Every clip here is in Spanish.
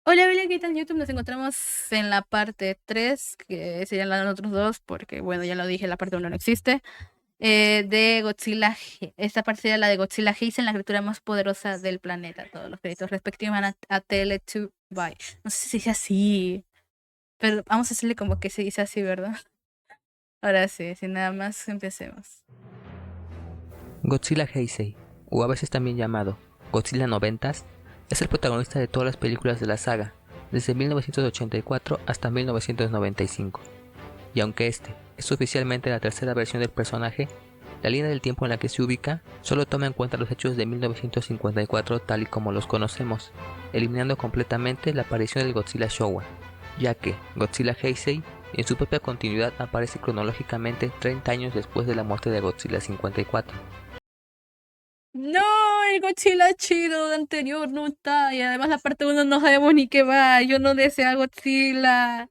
Hola, hola, ¿qué tal YouTube? Nos encontramos en la parte 3, que serían las otros dos, porque bueno, ya lo dije, la parte uno no existe, de Godzilla. Esta parte sería la de Godzilla Heisen, la criatura más poderosa del planeta. Todos los créditos respectivos van a Tele2 by. No sé si se dice así, pero vamos a hacerle como que se dice así, ¿verdad? Ahora sí, sin nada más, empecemos. Godzilla Heisei, o a veces también llamado Godzilla 90s, es el protagonista de todas las películas de la saga, desde 1984 hasta 1995. Y aunque este es oficialmente la tercera versión del personaje, la línea del tiempo en la que se ubica solo toma en cuenta los hechos de 1954 tal y como los conocemos, eliminando completamente la aparición del Godzilla Showa, ya que Godzilla Heisei en su propia continuidad aparece cronológicamente 30 años después de la muerte de Godzilla 54. No, el Godzilla chido anterior no está. Y además la parte uno no sabemos ni qué va. Yo no deseo a Godzilla.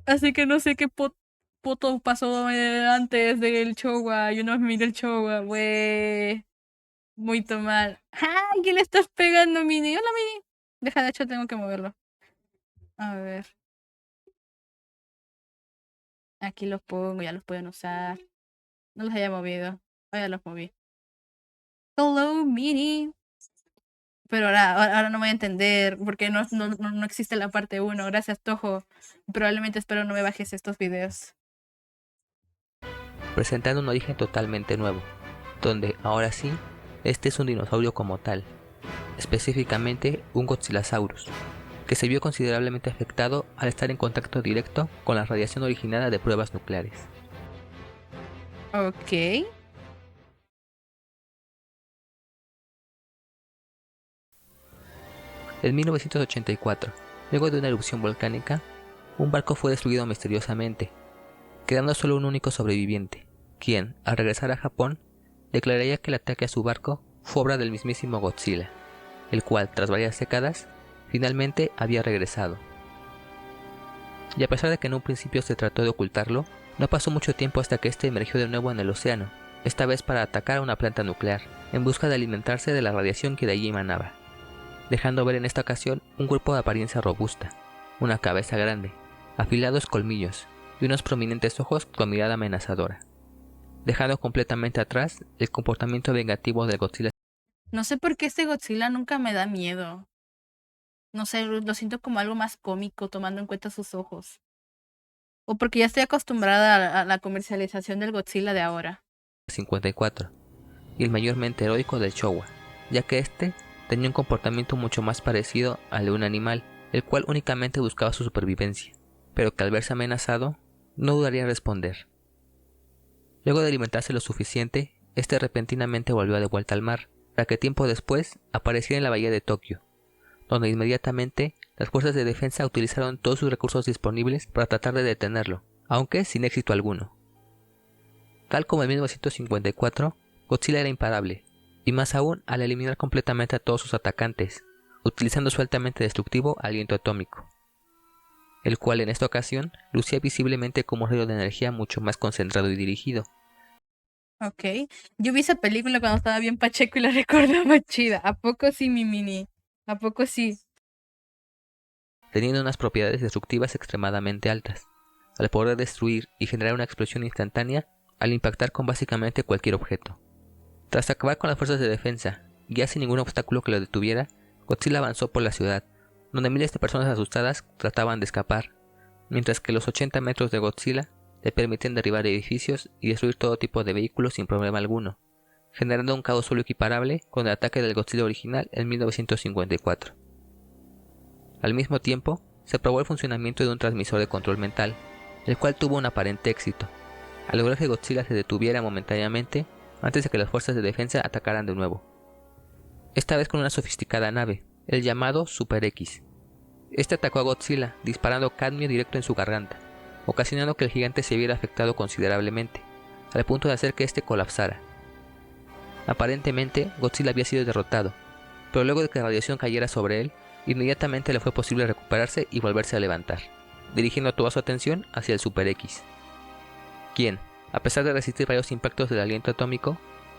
Así que no sé qué poto pasó antes del Showa. Yo no miré el Showa, wey. Muy mal. ¡Ay! ¿Qué le estás pegando, Mini? Hola, Mini. Deja, de hecho, tengo que moverlo. A ver. Aquí los pongo, ya los pueden usar. No los haya movido. Oh, ya los moví. Hello, Mini. Pero ahora no voy a entender porque no existe la parte uno. Gracias, Toho. Probablemente espero no me bajes estos videos. Presentando un origen totalmente nuevo, donde ahora sí, este es un dinosaurio como tal, específicamente un Godzillasaurus, que se vio considerablemente afectado al estar en contacto directo con la radiación originada de pruebas nucleares. Ok. En 1984, luego de una erupción volcánica, un barco fue destruido misteriosamente, quedando solo un único sobreviviente, quien, al regresar a Japón, declararía que el ataque a su barco fue obra del mismísimo Godzilla, el cual, tras varias décadas, finalmente había regresado. Y a pesar de que en un principio se trató de ocultarlo, no pasó mucho tiempo hasta que este emergió de nuevo en el océano, esta vez para atacar a una planta nuclear, en busca de alimentarse de la radiación que de allí emanaba, dejando ver en esta ocasión un cuerpo de apariencia robusta, una cabeza grande, afilados colmillos y unos prominentes ojos con mirada amenazadora, dejando completamente atrás el comportamiento vengativo del Godzilla. No sé por qué este Godzilla nunca me da miedo. No sé, lo siento como algo más cómico tomando en cuenta sus ojos. O porque ya estoy acostumbrada a la comercialización del Godzilla de ahora. 54, y el mayormente heroico del Showa, ya que este tenía un comportamiento mucho más parecido al de un animal, el cual únicamente buscaba su supervivencia, pero que al verse amenazado, no dudaría en responder. Luego de alimentarse lo suficiente, este repentinamente volvió de vuelta al mar, para que tiempo después apareciera en la bahía de Tokio, donde inmediatamente las fuerzas de defensa utilizaron todos sus recursos disponibles para tratar de detenerlo, aunque sin éxito alguno. Tal como en 1954, Godzilla era imparable, y más aún al eliminar completamente a todos sus atacantes, utilizando su altamente destructivo aliento atómico, el cual en esta ocasión lucía visiblemente como un rayo de energía mucho más concentrado y dirigido, Ok. Yo vi esa película cuando estaba bien pacheco y la recordaba chida. ¿A poco sí, mi Mini? ¿A poco sí? teniendo unas propiedades destructivas extremadamente altas, al poder destruir y generar una explosión instantánea al impactar con básicamente cualquier objeto. Tras acabar con las fuerzas de defensa, ya sin ningún obstáculo que lo detuviera, Godzilla avanzó por la ciudad, donde miles de personas asustadas trataban de escapar, mientras que los 80 metros de Godzilla le permitían derribar edificios y destruir todo tipo de vehículos sin problema alguno, generando un caos solo equiparable con el ataque del Godzilla original en 1954. Al mismo tiempo, se probó el funcionamiento de un transmisor de control mental, el cual tuvo un aparente éxito, al lograr que Godzilla se detuviera momentáneamente antes de que las fuerzas de defensa atacaran de nuevo. Esta vez con una sofisticada nave, el llamado Super X. Este atacó a Godzilla disparando cadmio directo en su garganta, ocasionando que el gigante se viera afectado considerablemente, al punto de hacer que este colapsara. Aparentemente, Godzilla había sido derrotado, pero luego de que la radiación cayera sobre él, inmediatamente le fue posible recuperarse y volverse a levantar, dirigiendo toda su atención hacia el Super X, quien, a pesar de resistir varios impactos del aliento atómico,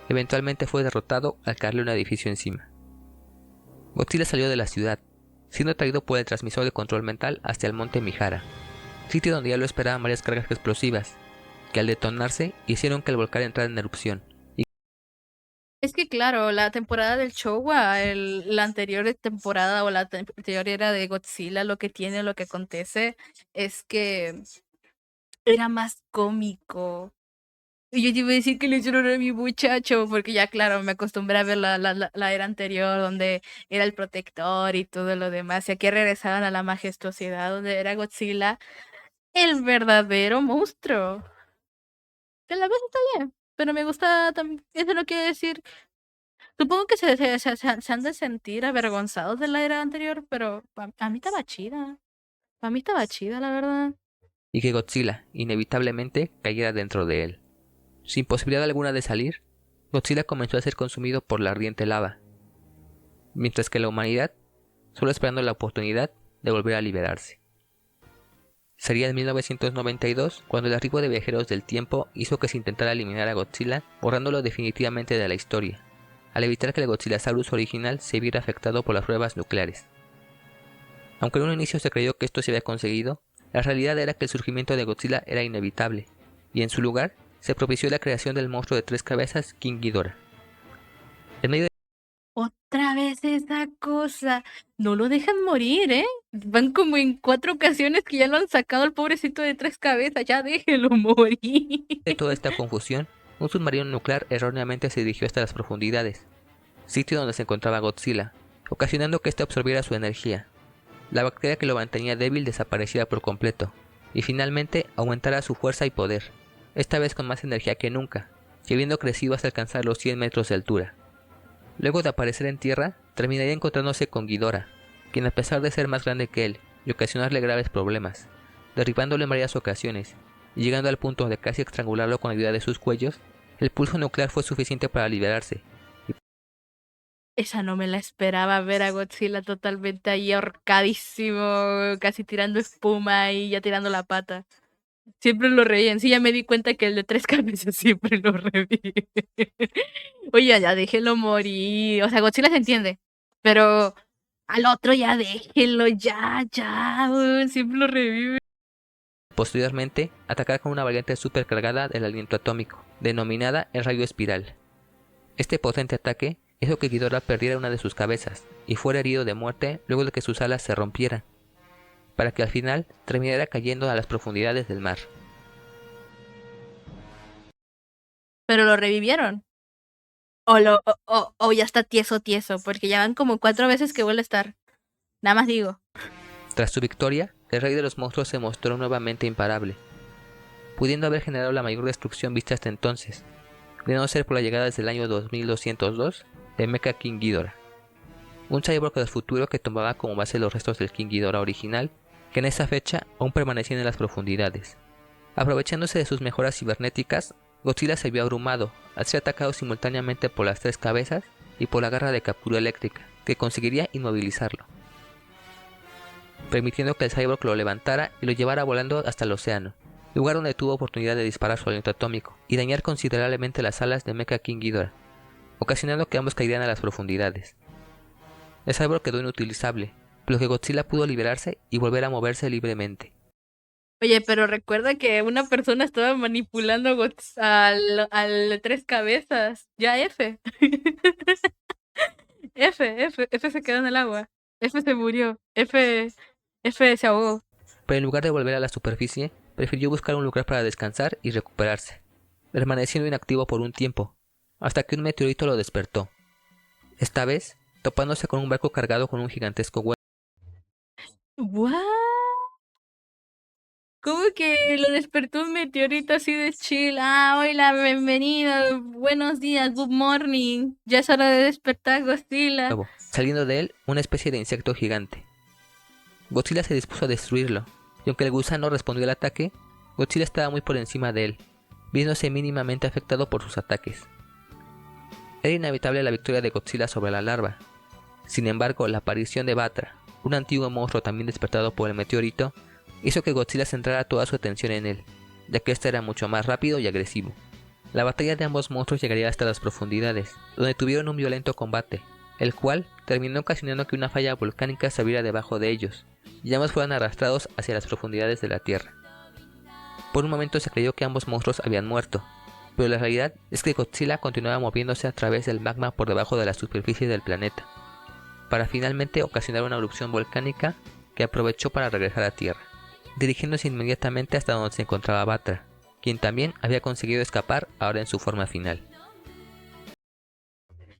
eventualmente fue derrotado al caerle un edificio encima. Godzilla salió de la ciudad, siendo traído por el transmisor de control mental hasta el monte Mihara, sitio donde ya lo esperaban varias cargas explosivas, que al detonarse hicieron que el volcán entrara en erupción. Es que claro, la temporada del Showa, la anterior temporada o la anterior era de Godzilla, lo que tiene, lo que acontece, es que era más cómico. Y yo te iba a decir que le hicieron a mi muchacho, porque ya claro, me acostumbré a ver la era anterior, donde era el protector y todo lo demás, y aquí regresaban a la majestuosidad, donde era Godzilla, el verdadero monstruo. Que la cosa está bien, pero me gusta también, eso no quiere decir. Supongo que se han de sentir avergonzados de la era anterior, pero a mí estaba chida. A mí estaba chida, la verdad. Y que Godzilla, inevitablemente, cayera dentro de él. Sin posibilidad alguna de salir, Godzilla comenzó a ser consumido por la ardiente lava, mientras que la humanidad, solo esperando la oportunidad de volver a liberarse. Sería en 1992 cuando el arribo de viajeros del tiempo hizo que se intentara eliminar a Godzilla, borrándolo definitivamente de la historia, al evitar que el Godzillasaurus original se viera afectado por las pruebas nucleares. Aunque en un inicio se creyó que esto se había conseguido, la realidad era que el surgimiento de Godzilla era inevitable, y en su lugar se propició la creación del monstruo de 3 cabezas King Ghidorah. En medio de Otra vez esa cosa. No lo dejan morir, ¿eh? Van como en 4 ocasiones que ya lo han sacado al pobrecito de 3 cabezas. Ya déjenlo morir. toda esta confusión, un submarino nuclear erróneamente se dirigió hasta las profundidades, sitio donde se encontraba Godzilla, ocasionando que éste absorbiera su energía. La bacteria que lo mantenía débil desapareciera por completo, y finalmente aumentara su fuerza y poder, esta vez con más energía que nunca, y habiendo crecido hasta alcanzar los 100 metros de altura. Luego de aparecer en tierra, terminaría encontrándose con Ghidorah, quien a pesar de ser más grande que él y ocasionarle graves problemas, derribándolo en varias ocasiones, y llegando al punto de casi estrangularlo con ayuda de sus cuellos, el pulso nuclear fue suficiente para liberarse. Esa no me la esperaba, ver a Godzilla totalmente ahí ahorcadísimo, casi tirando espuma y ya tirando la pata. Siempre lo reían. Sí, ya me di cuenta que el de 3 cabezas siempre lo revive. Oye, ya déjenlo morir. O sea, Godzilla se entiende. Pero al otro ya déjenlo, ya. Siempre lo revive. Posteriormente, atacar con una variante supercargada del aliento atómico, denominada el rayo espiral. Este potente ataque hizo que Ghidorah perdiera una de sus cabezas y fuera herido de muerte luego de que sus alas se rompieran, para que al final terminara cayendo a las profundidades del mar. Pero lo revivieron. O ya está tieso, porque ya van como 4 veces que vuelve a estar. Nada más digo. Tras su victoria, el rey de los monstruos se mostró nuevamente imparable, pudiendo haber generado la mayor destrucción vista hasta entonces, de no ser por la llegada desde el año 2202 de Mecha King Ghidorah, un cyborg del futuro que tomaba como base los restos del King Ghidorah original, que en esa fecha aún permanecían en las profundidades. Aprovechándose de sus mejoras cibernéticas, Godzilla se vio abrumado al ser atacado simultáneamente por las 3 cabezas y por la garra de captura eléctrica, que conseguiría inmovilizarlo, permitiendo que el cyborg lo levantara y lo llevara volando hasta el océano, lugar donde tuvo oportunidad de disparar su aliento atómico y dañar considerablemente las alas de Mecha King Ghidorah, ocasionando que ambos caerían a las profundidades. El cyborg quedó inutilizable, por lo que Godzilla pudo liberarse y volver a moverse libremente. Oye, pero recuerda que una persona estaba manipulando al de 3 cabezas. Ya F. F se quedó en el agua. F se murió. F se ahogó. Pero en lugar de volver a la superficie, prefirió buscar un lugar para descansar y recuperarse, permaneciendo inactivo por un tiempo, hasta que un meteorito lo despertó. Esta vez, topándose con un barco cargado con un gigantesco huevo. ¿What? ¿Cómo que lo despertó un meteorito así de chill? Hola, bienvenido, buenos días, good morning. Ya es hora de despertar, Godzilla. Saliendo de él una especie de insecto gigante. Godzilla se dispuso a destruirlo, y aunque el gusano respondió al ataque, Godzilla estaba muy por encima de él, viéndose mínimamente afectado por sus ataques. Era inevitable la victoria de Godzilla sobre la larva. Sin embargo, la aparición de Batra, un antiguo monstruo también despertado por el meteorito, hizo que Godzilla centrara toda su atención en él, ya que este era mucho más rápido y agresivo. La batalla de ambos monstruos llegaría hasta las profundidades, donde tuvieron un violento combate, el cual terminó ocasionando que una falla volcánica se abriera debajo de ellos, y ambos fueron arrastrados hacia las profundidades de la Tierra. Por un momento se creyó que ambos monstruos habían muerto, pero la realidad es que Godzilla continuaba moviéndose a través del magma por debajo de la superficie del planeta, para finalmente ocasionar una erupción volcánica que aprovechó para regresar a Tierra, dirigiéndose inmediatamente hasta donde se encontraba Batra, quien también había conseguido escapar ahora en su forma final.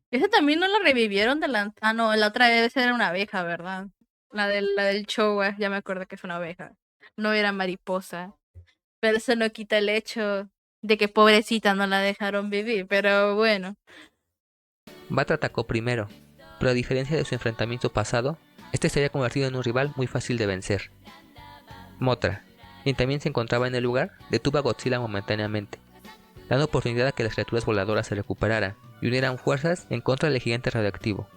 Ese también no lo revivieron de la... Ah, no, la otra vez era una abeja, ¿verdad? La del Showa, ya me acuerdo que fue una abeja. No era mariposa. Pero eso no quita el hecho de que pobrecita no la dejaron vivir, pero bueno. Batra atacó primero, pero a diferencia de su enfrentamiento pasado, este se había convertido en un rival muy fácil de vencer. Mothra, quien también se encontraba en el lugar, detuvo a Godzilla momentáneamente, dando oportunidad a que las criaturas voladoras se recuperaran y unieran fuerzas en contra del gigante radioactivo.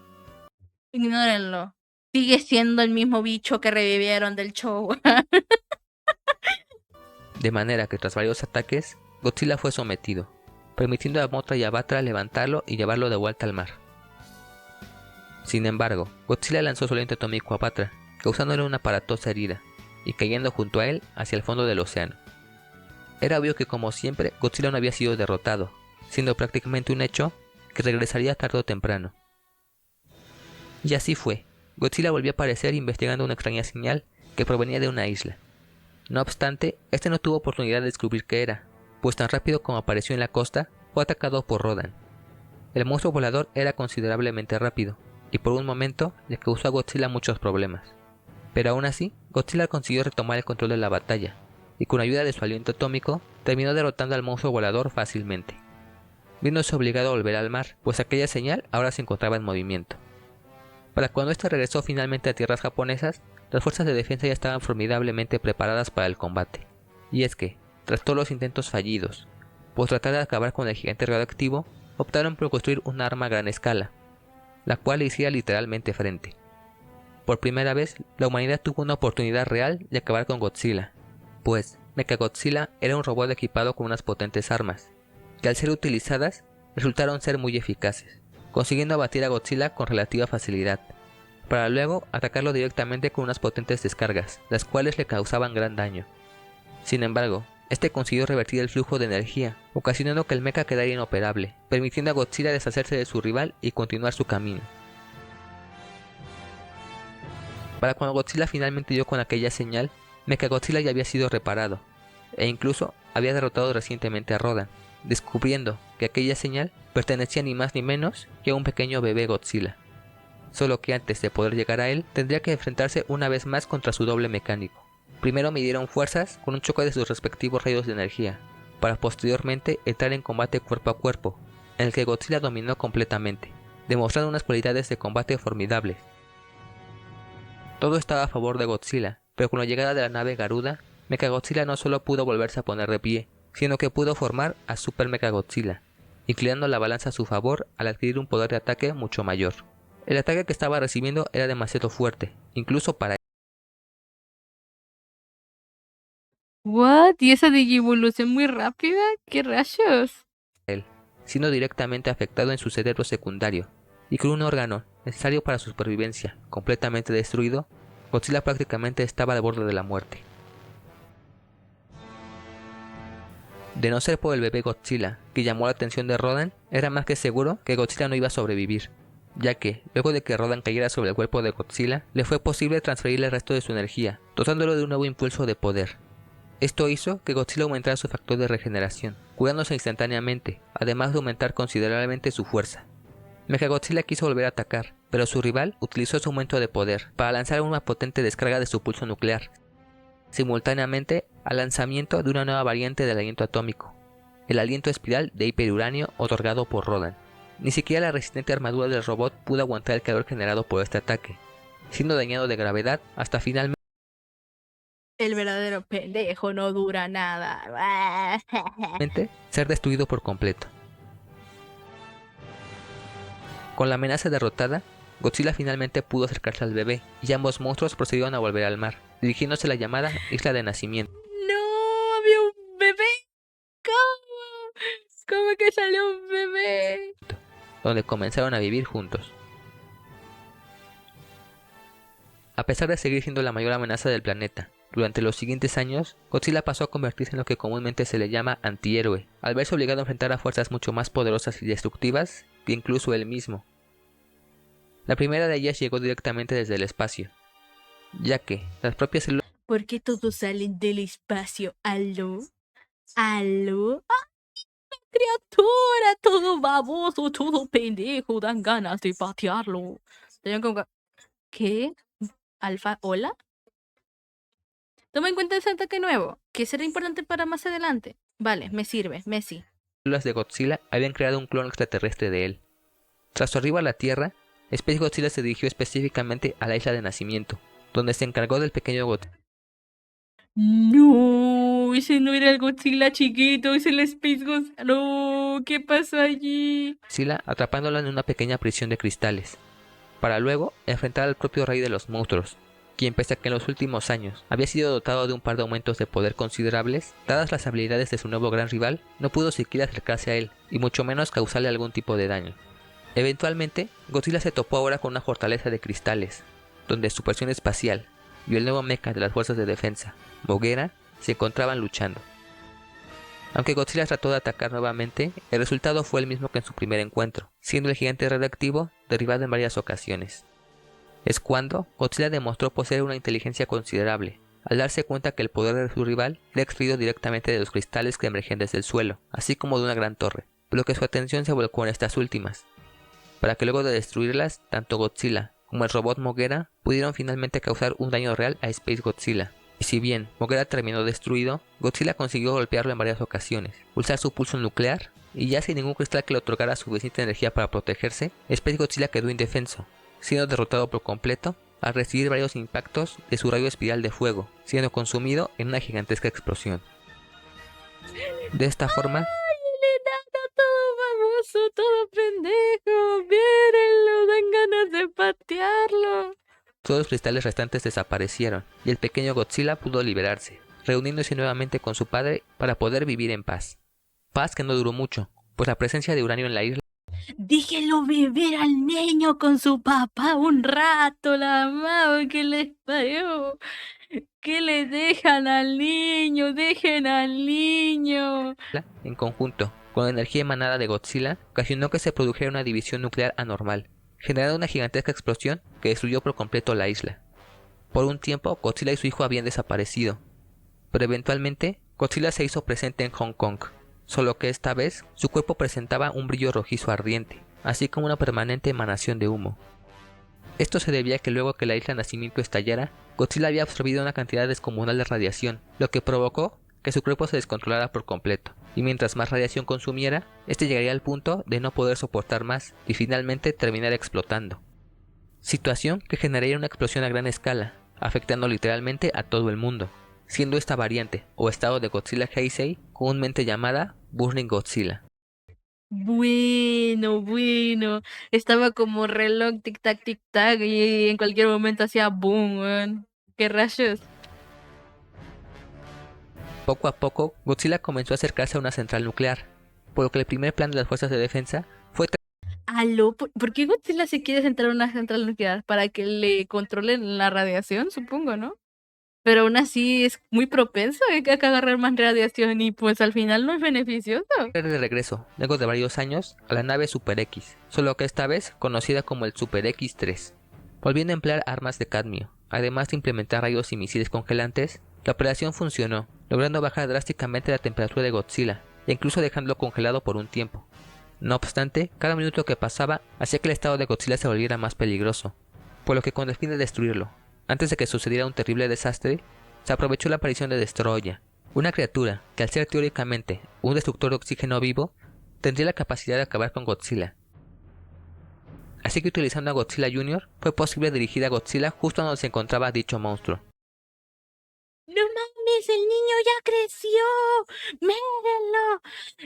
Ignórenlo. Sigue siendo el mismo bicho que revivieron del Showa. De manera que tras varios ataques, Godzilla fue sometido, permitiendo a Mothra y a Batra levantarlo y llevarlo de vuelta al mar. Sin embargo, Godzilla lanzó su aliento atómico a Batra, causándole una aparatosa herida, y cayendo junto a él hacia el fondo del océano. Era obvio que, como siempre, Godzilla no había sido derrotado, siendo prácticamente un hecho que regresaría tarde o temprano. Y así fue. Godzilla volvió a aparecer investigando una extraña señal que provenía de una isla. No obstante, este no tuvo oportunidad de descubrir qué era, pues tan rápido como apareció en la costa, fue atacado por Rodan. El monstruo volador era considerablemente rápido, y por un momento le causó a Godzilla muchos problemas. Pero aún así, Godzilla consiguió retomar el control de la batalla, y con ayuda de su aliento atómico, terminó derrotando al monstruo volador fácilmente. Viéndose obligado a volver al mar, pues aquella señal ahora se encontraba en movimiento. Para cuando este regresó finalmente a tierras japonesas, las fuerzas de defensa ya estaban formidablemente preparadas para el combate. Y es que, tras todos los intentos fallidos, por tratar de acabar con el gigante radioactivo, optaron por construir un arma a gran escala, la cual le hiciera literalmente frente. Por primera vez, la humanidad tuvo una oportunidad real de acabar con Godzilla, pues Mechagodzilla era un robot equipado con unas potentes armas, que al ser utilizadas, resultaron ser muy eficaces, consiguiendo abatir a Godzilla con relativa facilidad, para luego atacarlo directamente con unas potentes descargas, las cuales le causaban gran daño. Sin embargo, este consiguió revertir el flujo de energía, ocasionando que el mecha quedara inoperable, permitiendo a Godzilla deshacerse de su rival y continuar su camino. Para cuando Godzilla finalmente dio con aquella señal, Mechagodzilla ya había sido reparado, e incluso había derrotado recientemente a Rodan, descubriendo que aquella señal pertenecía ni más ni menos que a un pequeño bebé Godzilla. Solo que antes de poder llegar a él, tendría que enfrentarse una vez más contra su doble mecánico. Primero midieron fuerzas con un choque de sus respectivos rayos de energía, para posteriormente entrar en combate cuerpo a cuerpo, en el que Godzilla dominó completamente, demostrando unas cualidades de combate formidables. Todo estaba a favor de Godzilla, pero con la llegada de la nave Garuda, Mechagodzilla no solo pudo volverse a poner de pie, sino que pudo formar a Super Mechagodzilla, inclinando la balanza a su favor al adquirir un poder de ataque mucho mayor. El ataque que estaba recibiendo era demasiado fuerte, incluso para ¿What? ¿Y esa digievolución muy rápida? ¿Qué rayos? él, siendo directamente afectado en su cerebro secundario, y con un órgano necesario para su supervivencia completamente destruido, Godzilla prácticamente estaba al borde de la muerte. De no ser por el bebé Godzilla, que llamó la atención de Rodan, era más que seguro que Godzilla no iba a sobrevivir, ya que, luego de que Rodan cayera sobre el cuerpo de Godzilla, le fue posible transferirle el resto de su energía, dotándolo de un nuevo impulso de poder. Esto hizo que Godzilla aumentara su factor de regeneración, curándose instantáneamente, además de aumentar considerablemente su fuerza. Mechagodzilla quiso volver a atacar, pero su rival utilizó su aumento de poder para lanzar una potente descarga de su pulso nuclear, simultáneamente al lanzamiento de una nueva variante del aliento atómico, el aliento espiral de hiperuranio otorgado por Rodan. Ni siquiera la resistente armadura del robot pudo aguantar el calor generado por este ataque, siendo dañado de gravedad hasta finalmente El verdadero pendejo no dura nada. ser destruido por completo. Con la amenaza derrotada, Godzilla finalmente pudo acercarse al bebé, y ambos monstruos procedieron a volver al mar, dirigiéndose a la llamada Isla de Nacimiento, No, había un bebé. ¿Cómo? ¿Cómo que salió un bebé? donde comenzaron a vivir juntos. A pesar de seguir siendo la mayor amenaza del planeta, durante los siguientes años, Godzilla pasó a convertirse en lo que comúnmente se le llama antihéroe, al verse obligado a enfrentar a fuerzas mucho más poderosas y destructivas que incluso él mismo. La primera de ellas llegó directamente desde el espacio, ya que las propias células ¿Por qué todos salen del espacio? ¿Aló? ¿Aló? Criatura, todo baboso, todo pendejo, dan ganas de patearlo. Tenían como ¿qué? ¿Alfa? ¿Hola? Toma en cuenta ese ataque nuevo, que será importante para más adelante. Vale, me sirve, Messi. de Godzilla habían creado un clon extraterrestre de él. Tras su arribo a la Tierra, Space Godzilla se dirigió específicamente a la isla de nacimiento, donde se encargó del pequeño No, ese no era el Godzilla chiquito, es el Space Godzilla. No, ¿qué pasó allí? Godzilla atrapándolo en una pequeña prisión de cristales, para luego enfrentar al propio rey de los monstruos, quien pese a que en los últimos años había sido dotado de un par de aumentos de poder considerables, dadas las habilidades de su nuevo gran rival, no pudo siquiera acercarse a él, y mucho menos causarle algún tipo de daño. Eventualmente, Godzilla se topó ahora con una fortaleza de cristales, donde su versión espacial y el nuevo mecha de las fuerzas de defensa, Moguera, se encontraban luchando. Aunque Godzilla trató de atacar nuevamente, el resultado fue el mismo que en su primer encuentro, siendo el gigante radioactivo derribado en varias ocasiones. Es cuando Godzilla demostró poseer una inteligencia considerable, al darse cuenta que el poder de su rival era extraído directamente de los cristales que emergían desde el suelo, así como de una gran torre, por lo que su atención se volcó en estas últimas, para que luego de destruirlas, tanto Godzilla como el robot Moguera pudieron finalmente causar un daño real a Space Godzilla. Y si bien Moguera terminó destruido, Godzilla consiguió golpearlo en varias ocasiones, pulsar su pulso nuclear, y ya sin ningún cristal que le otorgara suficiente energía para protegerse, Space Godzilla quedó indefenso, siendo derrotado por completo al recibir varios impactos de su rayo espiral de fuego, siendo consumido en una gigantesca explosión. De esta forma, Todo baboso, todo pendejo. Mírenlo, dan ganas de patearlo. todos los cristales restantes desaparecieron y el pequeño Godzilla pudo liberarse, reuniéndose nuevamente con su padre para poder vivir en paz. Paz que no duró mucho, pues la presencia de uranio en la isla Déjenlo beber al niño con su papá un rato, la mamá, que les parió. ¿Qué le dejan al niño? Dejen al niño. en conjunto con la energía emanada de Godzilla, ocasionó que se produjera una división nuclear anormal, generando una gigantesca explosión que destruyó por completo la isla. Por un tiempo, Godzilla y su hijo habían desaparecido, pero eventualmente Godzilla se hizo presente en Hong Kong, solo que esta vez su cuerpo presentaba un brillo rojizo ardiente, así como una permanente emanación de humo. Esto se debía a que luego que la isla Nacimiento estallara, Godzilla había absorbido una cantidad descomunal de radiación, lo que provocó que su cuerpo se descontrolara por completo, y mientras más radiación consumiera, este llegaría al punto de no poder soportar más y finalmente terminar explotando. Situación que generaría una explosión a gran escala, afectando literalmente a todo el mundo, siendo esta variante o estado de Godzilla Heisei comúnmente llamada Burning Godzilla. Bueno. Estaba como reloj tic tac y en cualquier momento hacía boom, weón. ¿Qué rayos? Poco a poco, Godzilla comenzó a acercarse a una central nuclear, por lo que el primer plan de las fuerzas de defensa fue ¿Aló? ¿Por qué Godzilla se quiere centrar en una central nuclear? ¿Para que le controlen la radiación, supongo, no? Pero aún así es muy propenso a que agarrar más radiación y pues al final no es beneficioso. de regreso, luego de varios años, a la nave Super X, solo que esta vez conocida como el Super X-3, volviendo a emplear armas de cadmio, además de implementar rayos y misiles congelantes. La operación funcionó, logrando bajar drásticamente la temperatura de Godzilla, e incluso dejándolo congelado por un tiempo. No obstante, cada minuto que pasaba hacía que el estado de Godzilla se volviera más peligroso, por lo que con el fin de destruirlo, antes de que sucediera un terrible desastre, se aprovechó la aparición de Destroya, una criatura que al ser teóricamente un destructor de oxígeno vivo, tendría la capacidad de acabar con Godzilla. Así que utilizando a Godzilla Jr., fue posible dirigir a Godzilla justo donde se encontraba dicho monstruo. ¡No mames! ¡El niño ya creció! ¡Mírenlo!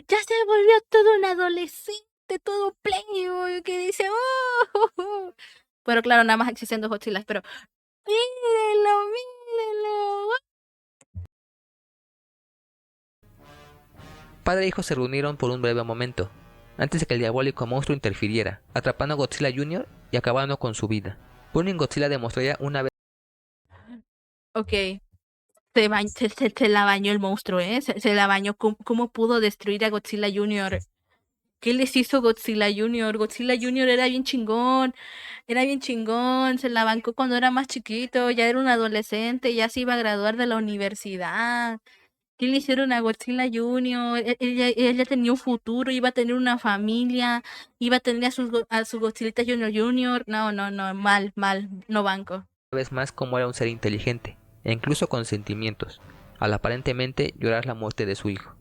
Ya se volvió todo un adolescente, todo playboy que dice ¡oh! Pero claro, nada más existiendo Godzilla, pero mírenlo. Padre e hijo se reunieron por un breve momento, antes de que el diabólico monstruo interfiriera, atrapando a Godzilla Jr. y acabando con su vida. Burning Godzilla demostraría una vez Ok, se la bañó el monstruo, ¿eh? Se la bañó. ¿Cómo pudo destruir a Godzilla Jr.? ¿Qué les hizo Godzilla Jr.? Godzilla Jr. era bien chingón. Era bien chingón. Se la bancó cuando era más chiquito. Ya era un adolescente. Ya se iba a graduar de la universidad. ¿Qué le hicieron a Godzilla Jr.? Ella tenía un futuro. Iba a tener una familia. Iba a tener a su Godzilla Jr. No, no, no. Mal, mal. No banco. Una vez más cómo era un ser inteligente, e incluso con sentimientos, al aparentemente llorar la muerte de su hijo.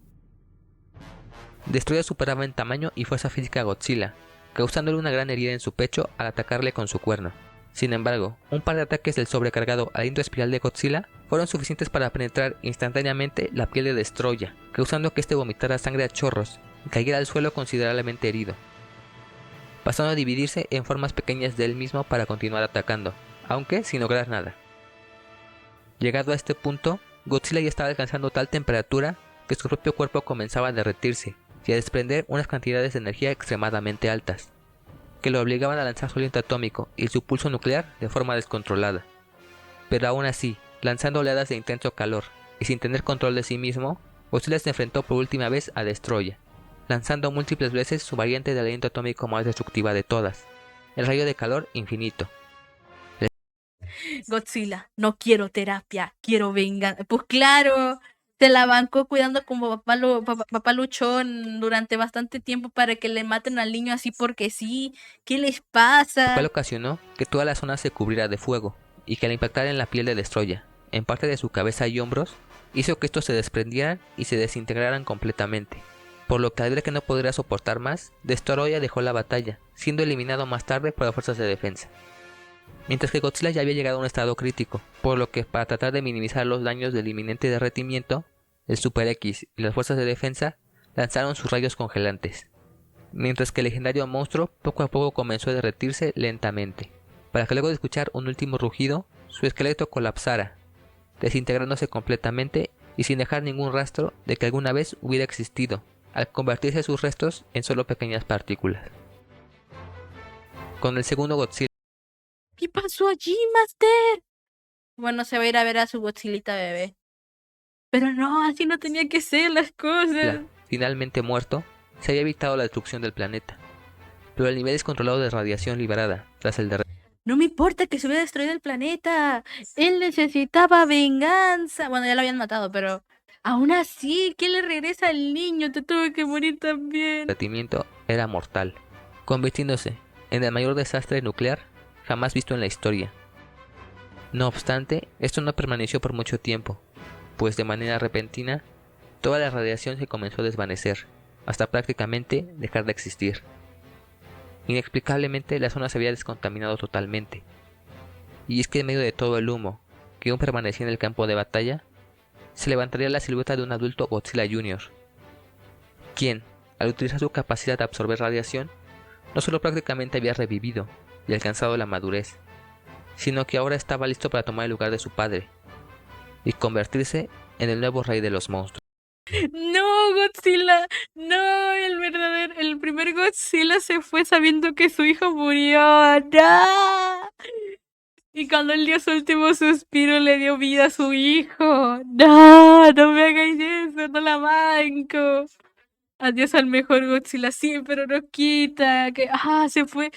Destruya superaba en tamaño y fuerza física a Godzilla, causándole una gran herida en su pecho al atacarle con su cuerno. Sin embargo, un par de ataques del sobrecargado aliento espiral de Godzilla fueron suficientes para penetrar instantáneamente la piel de Destroya, causando que este vomitara sangre a chorros y cayera al suelo considerablemente herido, pasando a dividirse en formas pequeñas de él mismo para continuar atacando, aunque sin lograr nada. Llegado a este punto, Godzilla ya estaba alcanzando tal temperatura que su propio cuerpo comenzaba a derretirse y a desprender unas cantidades de energía extremadamente altas, que lo obligaban a lanzar su aliento atómico y su pulso nuclear de forma descontrolada. Pero aún así, lanzando oleadas de intenso calor y sin tener control de sí mismo, Godzilla se enfrentó por última vez a Destroya, lanzando múltiples veces su variante de aliento atómico más destructiva de todas, el rayo de calor infinito. Godzilla, no quiero terapia, quiero venganza. Pues claro, se la bancó cuidando como papá luchón durante bastante tiempo para que le maten al niño así porque sí. ¿Qué les Lo cual pasa? ocasionó que toda la zona se cubriera de fuego, y que al impactar en la piel de Destroya, en parte de su cabeza y hombros, hizo que estos se desprendieran y se desintegraran completamente. Por lo que al ver que no podría soportar más, Destroya dejó la batalla, siendo eliminado más tarde por las fuerzas de defensa. Mientras que Godzilla ya había llegado a un estado crítico, por lo que para tratar de minimizar los daños del inminente derretimiento, el Super X y las fuerzas de defensa lanzaron sus rayos congelantes, mientras que el legendario monstruo poco a poco comenzó a derretirse lentamente, para que luego de escuchar un último rugido, su esqueleto colapsara, desintegrándose completamente y sin dejar ningún rastro de que alguna vez hubiera existido, al convertirse sus restos en solo pequeñas partículas. Con el segundo Godzilla, ¿Qué pasó allí, Master? Bueno, se va a ir a ver a su Godzillita bebé. Pero no, así no tenía que ser las cosas. finalmente muerto, se había evitado la destrucción del planeta, pero el nivel descontrolado de radiación liberada tras el derretimiento No me importa que se hubiera destruido el planeta. Él necesitaba venganza. Bueno, ya lo habían matado, pero aún así, ¿qué le regresa al niño? Te tuvo que morir también. era mortal, convirtiéndose en el mayor desastre nuclear jamás visto en la historia. No obstante, esto no permaneció por mucho tiempo, pues de manera repentina, toda la radiación se comenzó a desvanecer, hasta prácticamente dejar de existir. Inexplicablemente la zona se había descontaminado totalmente, y es que en medio de todo el humo que aún permanecía en el campo de batalla, se levantaría la silueta de un adulto Godzilla Jr., quien, al utilizar su capacidad de absorber radiación, no solo prácticamente había revivido y alcanzado la madurez, sino que ahora estaba listo para tomar el lugar de su padre, y convertirse en el nuevo rey de los monstruos. No, Godzilla. No, el primer Godzilla se fue sabiendo que su hijo murió. No. Y cuando él dio su último suspiro, le dio vida a su hijo. No, no me hagáis eso, no la banco. Adiós al mejor Godzilla, sí, pero no quita que se fue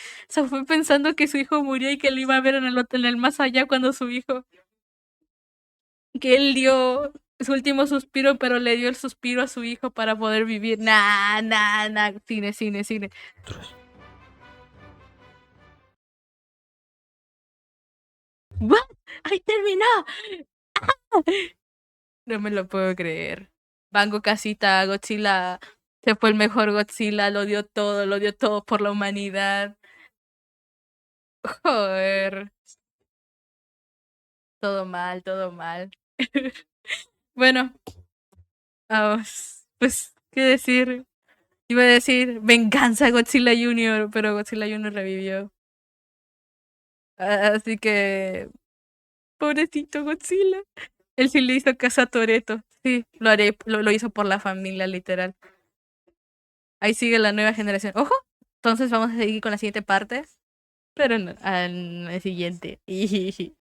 pensando que su hijo murió y que él iba a ver en el más allá cuando su hijo, que él dio su último suspiro, pero le dio el suspiro a su hijo para poder vivir. Nah, nah, nah, cine, cine, cine. ¿What? ¡Ay, terminó! No me lo puedo creer. Banco casita, Godzilla se fue el mejor Godzilla, lo dio todo por la humanidad. Joder. Todo mal, todo mal. Bueno, pues, ¿qué decir? Iba a decir venganza Godzilla Jr., pero Godzilla Jr. revivió. Así que, pobrecito Godzilla. Él sí le hizo caso a Toretto. Sí, lo haré, lo hizo por la familia, literal. Ahí sigue la nueva generación. Ojo, entonces vamos a seguir con la siguiente parte, pero no, al siguiente.